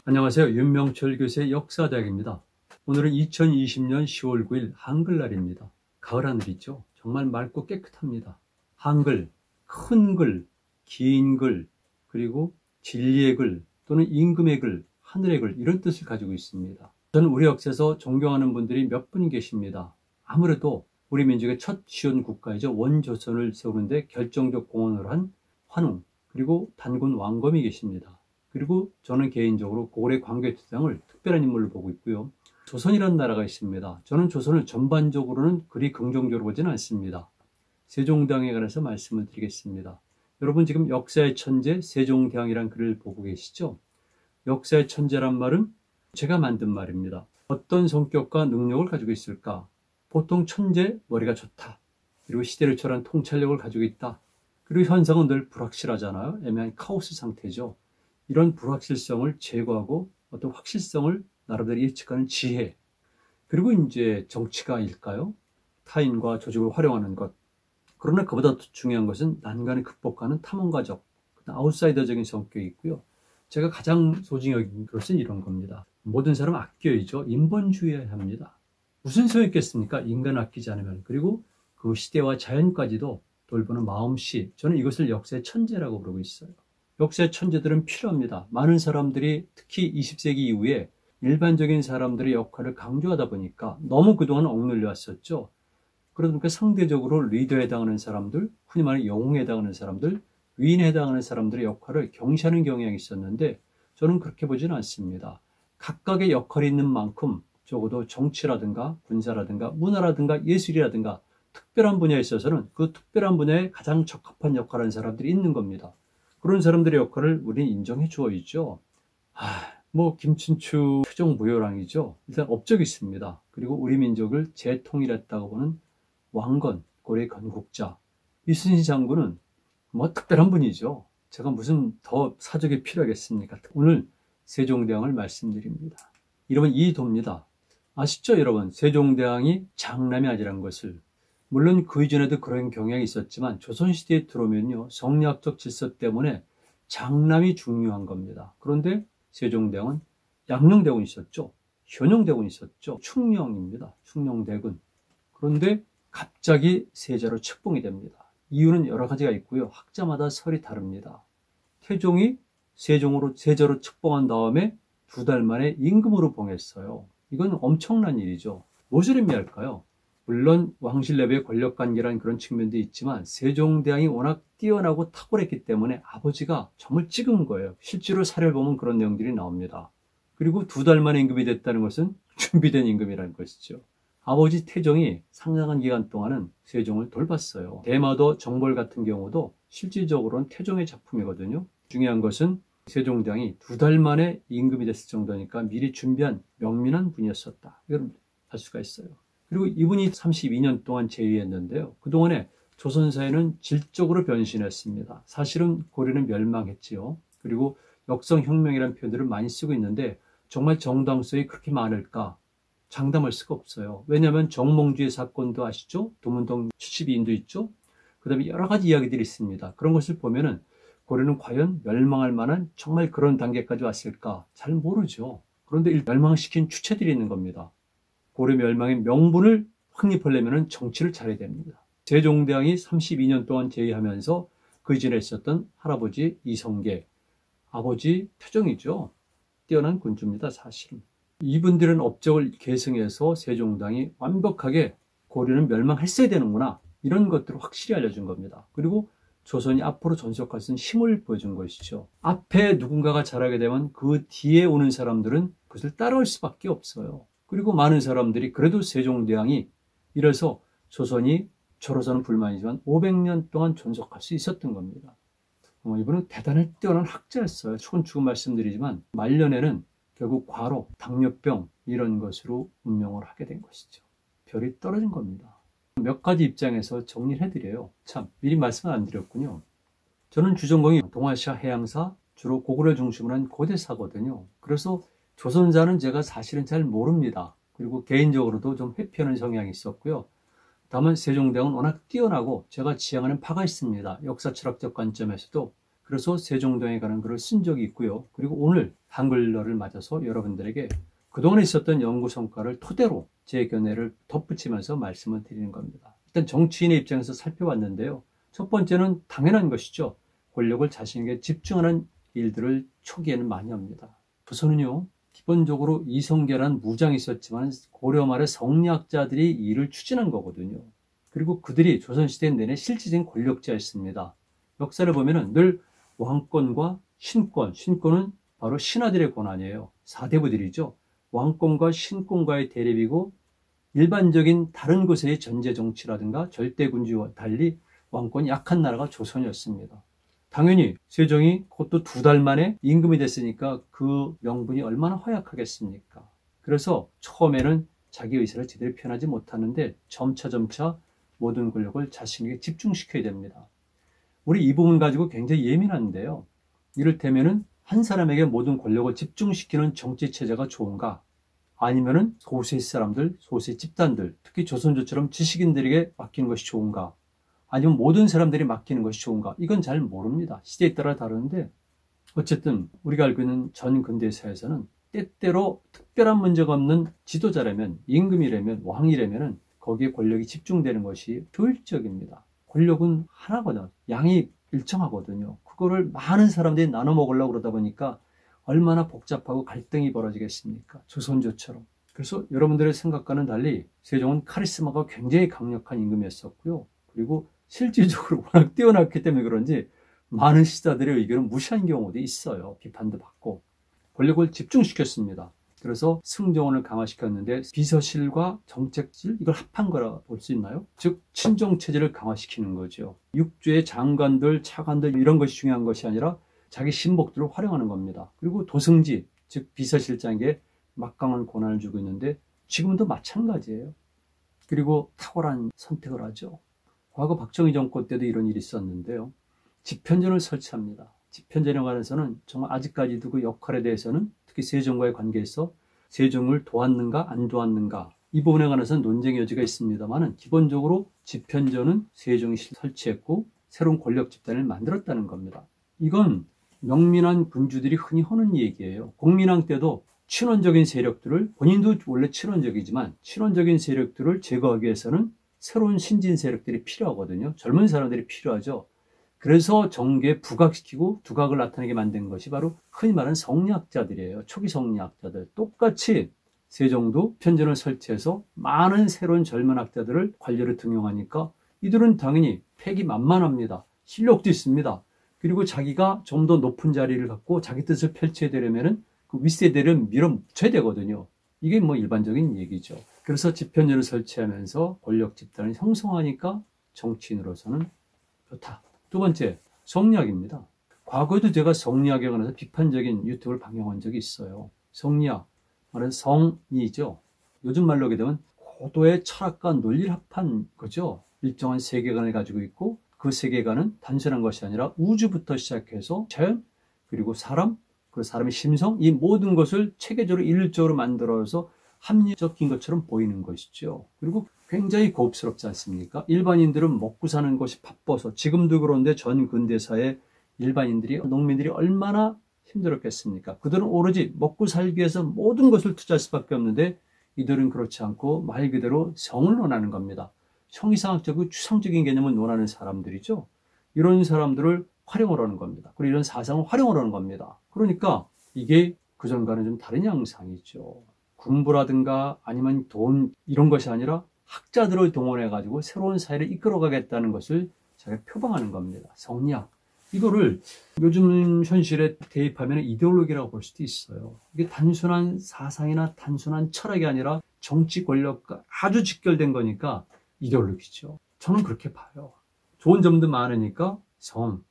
안녕하세요. 윤명철 교수의 역사대학입니다. 오늘은 2020년 10월 9일 한글날입니다. 가을 하늘이죠. 정말 맑고 깨끗합니다. 한글, 큰 글, 긴 글, 그리고 진리의 글 또는 임금의 글, 하늘의 글 이런 뜻을 가지고 있습니다. 저는 우리 역사에서 존경하는 분들이 몇 분 계십니다. 아무래도 우리 민족의 첫 시온 국가이죠. 원조선을 세우는데 결정적 공헌을 한 환웅 그리고 단군 왕검이 계십니다. 그리고 저는 개인적으로 고구려 광개토대왕을 특별한 인물로 보고 있고요. 조선이라는 나라가 있습니다. 저는 조선을 전반적으로는 그리 긍정적으로 보지는 않습니다. 세종대왕에 관해서 말씀을 드리겠습니다. 여러분 지금 역사의 천재 세종대왕이라는 글을 보고 계시죠? 역사의 천재란 말은 제가 만든 말입니다. 어떤 성격과 능력을 가지고 있을까? 보통 천재, 머리가 좋다. 그리고 시대를 초월한 통찰력을 가지고 있다. 그리고 현상은 늘 불확실하잖아요. 애매한 카오스 상태죠. 이런 불확실성을 제거하고 어떤 확실성을 나름대로 예측하는 지혜. 그리고 이제 정치가일까요? 타인과 조직을 활용하는 것. 그러나 그보다 더 중요한 것은 난간을 극복하는 탐험가적, 아웃사이더적인 성격이 있고요. 제가 가장 소중히 여긴 것은 이런 겁니다. 모든 사람 아껴야죠. 인본주의해야 합니다. 무슨 소용이 있겠습니까? 인간을 아끼지 않으면. 그리고 그 시대와 자연까지도 돌보는 마음씨. 저는 이것을 역사의 천재라고 부르고 있어요. 역사의 천재들은 필요합니다. 많은 사람들이 특히 20세기 이후에 일반적인 사람들의 역할을 강조하다 보니까 너무 그동안 억눌려 왔었죠. 그러니까 상대적으로 리더에 해당하는 사람들, 흔히 말하는 영웅에 해당하는 사람들, 위인에 해당하는 사람들의 역할을 경시하는 경향이 있었는데 저는 그렇게 보지는 않습니다. 각각의 역할이 있는 만큼 적어도 정치라든가 군사라든가 문화라든가 예술이라든가 특별한 분야에 있어서는 그 특별한 분야에 가장 적합한 역할을 하는 사람들이 있는 겁니다. 그런 사람들의 역할을 우리는 인정해 주어야죠. 김춘추 태종무효랑이죠. 일단 업적이 있습니다. 그리고 우리 민족을 재통일했다고 보는 왕건, 고려의 건국자. 이순신 장군은 특별한 분이죠. 제가 무슨 더 사적이 필요하겠습니까? 오늘 세종대왕을 말씀드립니다. 이름은 이도입니다. 아시죠 여러분? 세종대왕이 장남이 아니란 것을. 물론 그 이전에도 그런 경향이 있었지만 조선시대에 들어오면요. 성리학적 질서 때문에 장남이 중요한 겁니다. 그런데 세종대왕은 양녕대군이 있었죠. 현녕대군이 있었죠. 충녕입니다. 충녕대군. 그런데 갑자기 세자로 책봉이 됩니다. 이유는 여러 가지가 있고요. 학자마다 설이 다릅니다. 태종이 세자로 책봉한 다음에 2달 만에 임금으로 봉했어요. 이건 엄청난 일이죠. 무엇을 의미할까요? 물론 왕실 내부의 권력관계라는 그런 측면도 있지만 세종대왕이 워낙 뛰어나고 탁월했기 때문에 아버지가 정말 찍은 거예요. 실제로 사례를 보면 그런 내용들이 나옵니다. 그리고 2달 만에 임금이 됐다는 것은 준비된 임금이라는 것이죠. 아버지 태종이 상당한 기간 동안은 세종을 돌봤어요. 대마도 정벌 같은 경우도 실질적으로는 태종의 작품이거든요. 중요한 것은 세종대왕이 2달 만에 임금이 됐을 정도니까 미리 준비한 명민한 분이었었다. 이걸 알 수가 있어요. 그리고 이분이 32년 동안 재위했는데요. 그동안에 조선사회는 질적으로 변신했습니다. 사실은 고려는 멸망했지요. 그리고 역성혁명이라는 표현들을 많이 쓰고 있는데 정말 정당성이 그렇게 많을까? 장담할 수가 없어요. 왜냐하면 정몽주의 사건도 아시죠? 도문동 72인도 있죠? 그 다음에 여러 가지 이야기들이 있습니다. 그런 것을 보면은 고려는 과연 멸망할 만한 정말 그런 단계까지 왔을까? 잘 모르죠. 그런데 멸망시킨 주체들이 있는 겁니다. 고려 멸망의 명분을 확립하려면 정치를 잘해야 됩니다. 세종대왕이 32년 동안 재위하면서 그 이전에 있었던 할아버지 이성계, 아버지 태종이죠. 뛰어난 군주입니다. 사실은. 이분들은 업적을 계승해서 세종대왕이 완벽하게 고려는 멸망했어야 되는구나. 이런 것들을 확실히 알려준 겁니다. 그리고 조선이 앞으로 전속할 수 있는 힘을 보여준 것이죠. 앞에 누군가가 잘하게 되면 그 뒤에 오는 사람들은 그것을 따라올 수밖에 없어요. 그리고 많은 사람들이 그래도 세종대왕이 이래서 조선이 저로서는 불만이지만 500년 동안 존속할 수 있었던 겁니다. 이분은 대단히 뛰어난 학자였어요. 초건축은 말씀드리지만 말년에는 결국 과로, 당뇨병 이런 것으로 운명을 하게 된 것이죠. 별이 떨어진 겁니다. 몇 가지 입장에서 정리를 해드려요. 참 미리 말씀을 안 드렸군요. 저는 주전공이 동아시아 해양사, 주로 고구려 중심으로 한 고대사거든요. 그래서 조선사는 제가 사실은 잘 모릅니다. 그리고 개인적으로도 좀 회피하는 성향이 있었고요. 다만 세종대왕은 워낙 뛰어나고 제가 지향하는 바가 있습니다. 역사 철학적 관점에서도 그래서 세종대왕에 관한 글을 쓴 적이 있고요. 그리고 오늘 한글날을 맞아서 여러분들에게 그동안에 있었던 연구 성과를 토대로 제 견해를 덧붙이면서 말씀을 드리는 겁니다. 일단 정치인의 입장에서 살펴봤는데요. 첫 번째는 당연한 것이죠. 권력을 자신에게 집중하는 일들을 초기에는 많이 합니다. 조선은요, 기본적으로 이성계란 무장이 있었지만 고려 말에 성리학자들이 이 일을 추진한 거거든요. 그리고 그들이 조선시대 내내 실질적인 권력자였습니다. 역사를 보면은 늘 왕권과 신권, 신권은 바로 신하들의 권한이에요. 사대부들이죠. 왕권과 신권과의 대립이고 일반적인 다른 곳의 전제 정치라든가 절대군주와 달리 왕권이 약한 나라가 조선이었습니다. 당연히 세종이 그것도 2달 만에 임금이 됐으니까 그 명분이 얼마나 허약하겠습니까? 그래서 처음에는 자기 의사를 제대로 표현하지 못하는데 점차 모든 권력을 자신에게 집중시켜야 됩니다. 우리 이 부분 가지고 굉장히 예민한데요. 이를테면은 한 사람에게 모든 권력을 집중시키는 정치체제가 좋은가? 아니면은 소수의 사람들, 소수의 집단들, 특히 조선조처럼 지식인들에게 맡기는 것이 좋은가? 아니면 모든 사람들이 맡기는 것이 좋은가? 이건 잘 모릅니다. 시대에 따라 다르는데 어쨌든 우리가 알고 있는 전 근대사에서는 때때로 특별한 문제가 없는 지도자라면, 임금이라면, 왕이라면 거기에 권력이 집중되는 것이 효율적입니다. 권력은 하나거든요. 양이 일정하거든요. 그거를 많은 사람들이 나눠 먹으려고 그러다 보니까 얼마나 복잡하고 갈등이 벌어지겠습니까? 조선조처럼. 그래서 여러분들의 생각과는 달리 세종은 카리스마가 굉장히 강력한 임금이었었고요. 그리고 실질적으로 워낙 뛰어났기 때문에 그런지 많은 시사들의 의견을 무시한 경우도 있어요. 비판도 받고. 권력을 집중시켰습니다. 그래서 승정원을 강화시켰는데 비서실과 정책실 이걸 합한 거라 볼 수 있나요? 즉 친정체제를 강화시키는 거죠. 육주의 장관들, 차관들 이런 것이 중요한 것이 아니라 자기 신복들을 활용하는 겁니다. 그리고 도승지, 즉 비서실장에게 막강한 권한을 주고 있는데 지금도 마찬가지예요. 그리고 탁월한 선택을 하죠. 과거 박정희 정권 때도 이런 일이 있었는데요. 집현전을 설치합니다. 집현전에 관해서는 정말 아직까지도 그 역할에 대해서는 특히 세종과의 관계에서 세종을 도왔는가 안 도왔는가 이 부분에 관해서는 논쟁의 여지가 있습니다만 기본적으로 집현전은 세종이 설치했고 새로운 권력 집단을 만들었다는 겁니다. 이건 명민한 군주들이 흔히 하는 얘기예요. 공민왕 때도 친원적인 세력들을 본인도 원래 친원적이지만 친원적인 세력들을 제거하기 위해서는 새로운 신진 세력들이 필요하거든요. 젊은 사람들이 필요하죠. 그래서 정계에 부각시키고 두각을 나타내게 만든 것이 바로 흔히 말하는 성리학자들이에요. 초기 성리학자들. 똑같이 세종도 편전을 설치해서 많은 새로운 젊은 학자들을 관료로 등용하니까 이들은 당연히 패기만만합니다. 실력도 있습니다. 그리고 자기가 좀 더 높은 자리를 갖고 자기 뜻을 펼쳐야 되려면 그 윗세대를 밀어붙여야 되거든요. 이게 뭐 일반적인 얘기죠. 그래서 집현전을 설치하면서 권력 집단을 형성하니까 정치인으로서는 좋다. 두 번째, 성리학입니다. 과거에도 제가 성리학에 관해서 비판적인 유튜브를 방영한 적이 있어요. 성리학, 말은 성리죠. 요즘 말로 하게 되면 고도의 철학과 논리를 합한 거죠. 일정한 세계관을 가지고 있고 그 세계관은 단순한 것이 아니라 우주부터 시작해서 자연, 그리고 사람, 그 사람의 심성, 이 모든 것을 체계적으로 일률적으로 만들어서 합리적인 것처럼 보이는 것이죠. 그리고 굉장히 고급스럽지 않습니까? 일반인들은 먹고 사는 것이 바빠서 지금도 그런데 전 근대사의 일반인들이 농민들이 얼마나 힘들었겠습니까? 그들은 오로지 먹고 살기 위해서 모든 것을 투자할 수밖에 없는데 이들은 그렇지 않고 말 그대로 성을 논하는 겁니다. 형이상학적이고 추상적인 개념을 논하는 사람들이죠. 이런 사람들을 활용을 하는 겁니다. 그리고 이런 사상을 활용을 하는 겁니다. 그러니까 이게 그전과는 좀 다른 양상이죠. 군부라든가 아니면 돈 이런 것이 아니라 학자들을 동원해가지고 새로운 사회를 이끌어가겠다는 것을 제가 표방하는 겁니다. 성리학. 이거를 요즘 현실에 대입하면 이데올로기라고 볼 수도 있어요. 이게 단순한 사상이나 단순한 철학이 아니라 정치 권력과 아주 직결된 거니까 이데올로기죠. 저는 그렇게 봐요. 좋은 점도 많으니까 성,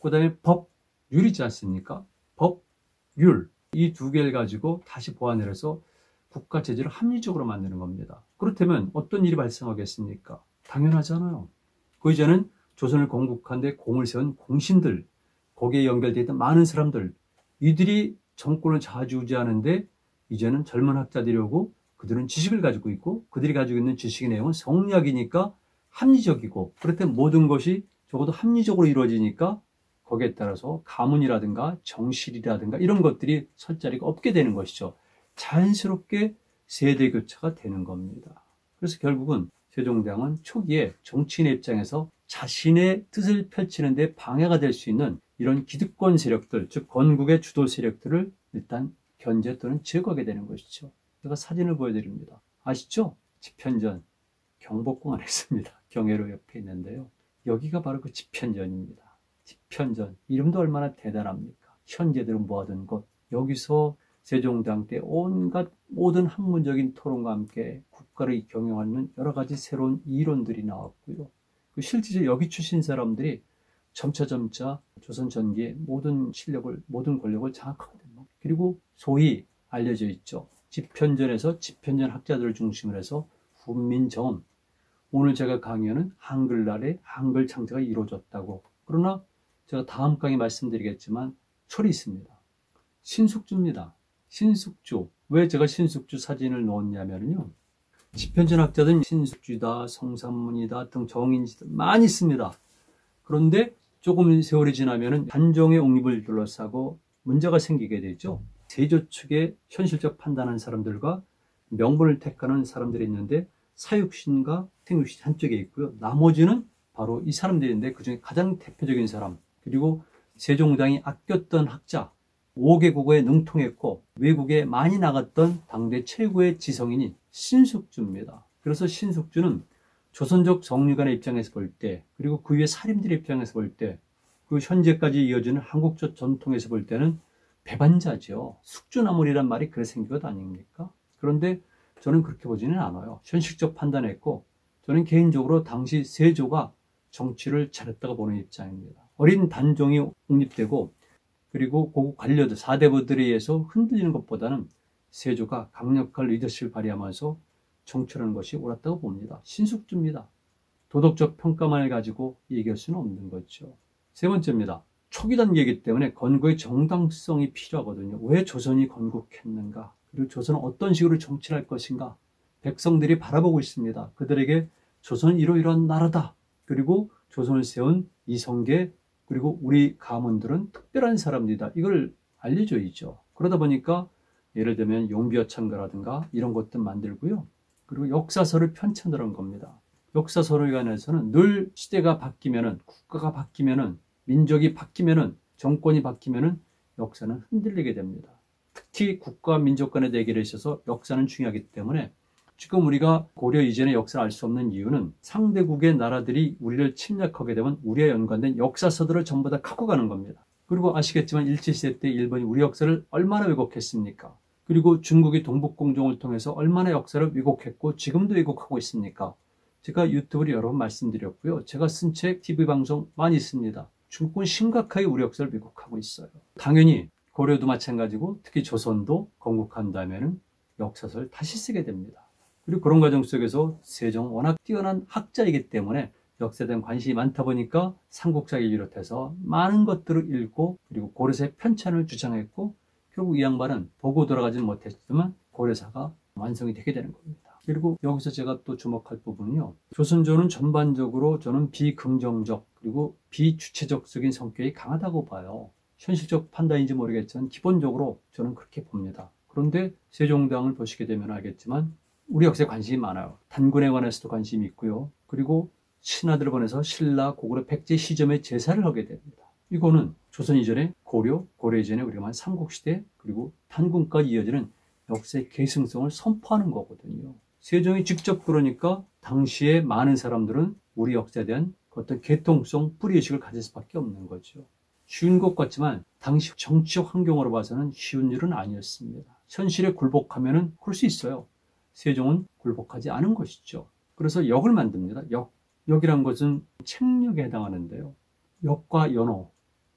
그 다음에 법률이지 않습니까? 법률. 이 두 개를 가지고 다시 보완을 해서 국가 체제를 합리적으로 만드는 겁니다. 그렇다면 어떤 일이 발생하겠습니까? 당연하잖아요. 그 이제는 조선을 건국한 데 공을 세운 공신들, 거기에 연결되어 있던 많은 사람들, 이들이 정권을 좌지우지하는데 이제는 젊은 학자들이 오고 그들은 지식을 가지고 있고 그들이 가지고 있는 지식의 내용은 성리학이니까 합리적이고 그렇다면 모든 것이 적어도 합리적으로 이루어지니까 거기에 따라서 가문이라든가 정실이라든가 이런 것들이 설 자리가 없게 되는 것이죠. 자연스럽게 세대 교체가 되는 겁니다. 그래서 결국은 세종대왕은 초기에 정치인의 입장에서 자신의 뜻을 펼치는 데 방해가 될 수 있는 이런 기득권 세력들, 즉 건국의 주도 세력들을 일단 견제 또는 제거하게 되는 것이죠. 제가 사진을 보여드립니다. 아시죠? 집현전, 경복궁 안에 있습니다. 경회로 옆에 있는데요. 여기가 바로 그 집현전입니다. 집현전, 이름도 얼마나 대단합니까? 현재대로 모아둔 곳. 여기서 세종대왕 때 온갖 모든 학문적인 토론과 함께 국가를 경영하는 여러 가지 새로운 이론들이 나왔고요. 실제로 여기 출신 사람들이 점차 조선 전기의 모든 실력을, 모든 권력을 장악하게 됩니다. 그리고 소위 알려져 있죠. 집현전에서 집현전 학자들을 중심으로 해서 훈민정음, 오늘 제가 강의하는 한글날의 한글 창제가 이루어졌다고. 그러나 제가 다음 강의 말씀드리겠지만 철이 있습니다. 신숙주입니다. 신숙주. 왜 제가 신숙주 사진을 넣었냐면요. 집현전 학자들은 신숙주다, 성삼문이다 등 정인지들 많이 있습니다. 그런데 조금 세월이 지나면 단종의 옹립을 둘러싸고 문제가 생기게 되죠. 세조 측의 현실적 판단하는 사람들과 명분을 택하는 사람들이 있는데 사육신과 생육신 한쪽에 있고요. 나머지는 바로 이 사람들인데 그중에 가장 대표적인 사람, 그리고 세종대왕이 아꼈던 학자, 5개 국어에 능통했고 외국에 많이 나갔던 당대 최고의 지성인이 신숙주입니다. 그래서 신숙주는 조선족 정리관의 입장에서 볼 때, 그리고 그 위에 사림들의 입장에서 볼 때, 그 현재까지 이어지는 한국적 전통에서 볼 때는 배반자죠. 숙주나물이란 말이 그래 생긴 것 아닙니까? 그런데 저는 그렇게 보지는 않아요. 현실적 판단했고, 저는 개인적으로 당시 세조가 정치를 잘했다고 보는 입장입니다. 어린 단종이 옹립되고 그리고 고국 관료들, 사대부들에 의해서 흔들리는 것보다는 세조가 강력한 리더십을 발휘하면서 정치하는 것이 옳았다고 봅니다. 신숙주입니다. 도덕적 평가만을 가지고 얘기할 수는 없는 거죠. 세 번째입니다. 초기 단계이기 때문에 건국의 정당성이 필요하거든요. 왜 조선이 건국했는가? 그리고 조선은 어떤 식으로 정치를 할 것인가? 백성들이 바라보고 있습니다. 그들에게 조선은 이러이러한 나라다. 그리고 조선을 세운 이성계, 그리고 우리 가문들은 특별한 사람들이다. 이걸 알려줘야죠. 그러다 보니까 예를 들면 용비어창가라든가 이런 것들 만들고요. 그리고 역사서를 편찬하는 겁니다. 역사서를 관해서는 늘 시대가 바뀌면은, 국가가 바뀌면은, 민족이 바뀌면은, 정권이 바뀌면은 역사는 흔들리게 됩니다. 특히 국가와 민족 간의 대결에 있어서 역사는 중요하기 때문에 지금 우리가 고려 이전의 역사를 알 수 없는 이유는 상대국의 나라들이 우리를 침략하게 되면 우리와 연관된 역사서들을 전부 다 갖고 가는 겁니다. 그리고 아시겠지만 일제시대 때 일본이 우리 역사를 얼마나 왜곡했습니까? 그리고 중국이 동북공정을 통해서 얼마나 역사를 왜곡했고 지금도 왜곡하고 있습니까? 제가 유튜브를 여러 번 말씀드렸고요. 제가 쓴 책, TV 방송 많이 있습니다. 중국은 심각하게 우리 역사를 왜곡하고 있어요. 당연히 고려도 마찬가지고 특히 조선도 건국한 다음에는 역사서를 다시 쓰게 됩니다. 그리고 그런 과정 속에서 세종 워낙 뛰어난 학자이기 때문에 역사에 대한 관심이 많다 보니까 삼국사를 비롯해서 많은 것들을 읽고 그리고 고려사의 편찬을 주장했고 결국 이 양반은 보고 돌아가지는 못했지만 고려사가 완성이 되게 되는 겁니다. 그리고 여기서 제가 또 주목할 부분은요. 조선조는 전반적으로 저는 비긍정적 그리고 비주체적인 성격이 강하다고 봐요. 현실적 판단인지 모르겠지만 기본적으로 저는 그렇게 봅니다. 그런데 세종대왕을 보시게 되면 알겠지만 우리 역사에 관심이 많아요. 단군에 관해서도 관심이 있고요. 그리고 신하들을 보내서 신라, 고구려, 백제 시점에 제사를 하게 됩니다. 이거는 조선 이전에 고려 이전에 우리가 말한 삼국시대 그리고 단군까지 이어지는 역사의 계승성을 선포하는 거거든요. 세종이 직접 그러니까 당시에 많은 사람들은 우리 역사에 대한 어떤 개통성, 뿌리의식을 가질 수밖에 없는 거죠. 쉬운 것 같지만 당시 정치적 환경으로 봐서는 쉬운 일은 아니었습니다. 현실에 굴복하면은 그럴 수 있어요. 세종은 굴복하지 않은 것이죠. 그래서 역을 만듭니다. 역이란 것은 책력에 해당하는데요. 역과 연호,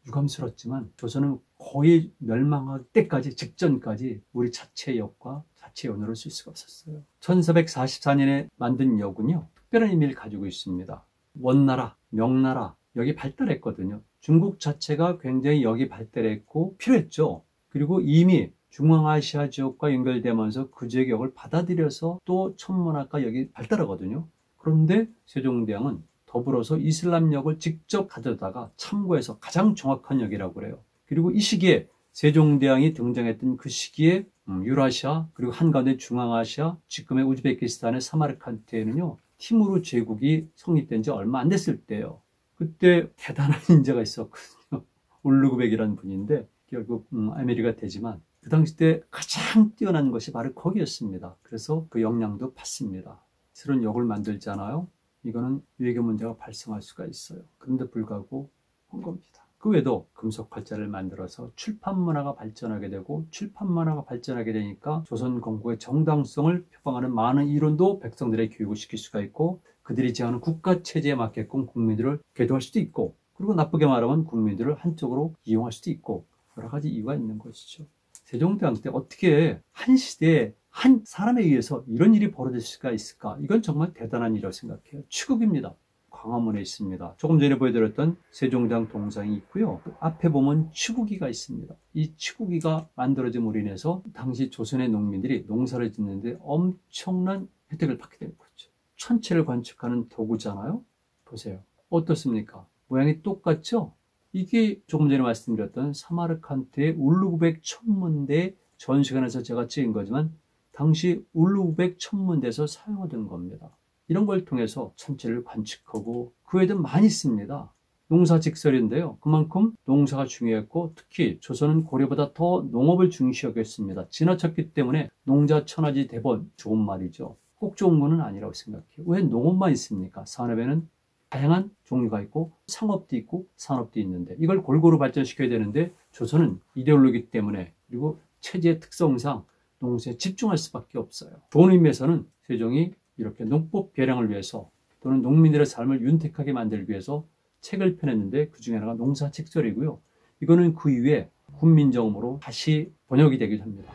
유감스럽지만 조선은 거의 멸망할 때까지, 직전까지 우리 자체 역과 자체 연호를 쓸 수가 없었어요. 1444년에 만든 역은요, 특별한 의미를 가지고 있습니다. 원나라, 명나라, 역이 발달했거든요. 중국 자체가 굉장히 역이 발달했고 필요했죠. 그리고 이미 중앙아시아 지역과 연결되면서 그 지역의 역을 받아들여서 또 천문학과 역이 발달하거든요. 그런데 세종대왕은 더 더불어서 이슬람역을 직접 가져다가 참고해서 가장 정확한 역이라고 그래요. 그리고 이 시기에 세종대왕이 등장했던 그 시기에 유라시아 그리고 한가운데 중앙아시아 지금의 우즈베키스탄의 사마르칸트에는요 티무르 제국이 성립된 지 얼마 안 됐을 때예요. 그때 대단한 인재가 있었거든요. 울루그백이라는 분인데 결국 아메리가 되지만 그 당시 때 가장 뛰어난 것이 바로 거기였습니다. 그래서 그 역량도 받습니다. 새로운 역을 만들잖아요. 이거는 외교 문제가 발생할 수가 있어요. 그런데 불구하고 한 겁니다. 그 외에도 금속 활자를 만들어서 출판 문화가 발전하게 되고 출판 문화가 발전하게 되니까 조선 건국의 정당성을 표방하는 많은 이론도 백성들에게 교육을 시킬 수가 있고 그들이 제하는 국가 체제에 맞게끔 국민들을 계도할 수도 있고 그리고 나쁘게 말하면 국민들을 한쪽으로 이용할 수도 있고 여러 가지 이유가 있는 것이죠. 세종대왕 때 어떻게 한 시대에 한 사람에 의해서 이런 일이 벌어질 수가 있을까? 이건 정말 대단한 일이라고 생각해요. 추국입니다. 광화문에 있습니다. 조금 전에 보여드렸던 세종대왕 동상이 있고요. 그 앞에 보면 치국이가 있습니다. 이 치국이가 만들어짐으로 인해서 당시 조선의 농민들이 농사를 짓는데 엄청난 혜택을 받게 된 거죠. 천체를 관측하는 도구잖아요. 보세요. 어떻습니까? 모양이 똑같죠? 이게 조금 전에 말씀드렸던 사마르칸트의 울루그백 천문대 전시관에서 제가 찍은 거지만 당시 울루그백 천문대에서 사용하던 겁니다. 이런 걸 통해서 천체를 관측하고 그 외에도 많이 있습니다. 농사직설인데요. 그만큼 농사가 중요했고 특히 조선은 고려보다 더 농업을 중시하겠습니다. 지나쳤기 때문에 농자천하지 대번 좋은 말이죠. 꼭 좋은 거는 아니라고 생각해요. 왜 농업만 있습니까? 산업에는 다양한 종류가 있고 상업도 있고 산업도 있는데 이걸 골고루 발전시켜야 되는데 조선은 이데올로기 때문에 그리고 체제의 특성상 농사에 집중할 수밖에 없어요. 좋은 의미에서는 세종이 이렇게 농법 개량을 위해서 또는 농민들의 삶을 윤택하게 만들기 위해서 책을 펴냈는데 그 중에 하나가 농사직설이고요. 이거는 그 이후에 훈민정음으로 다시 번역이 되기도 합니다.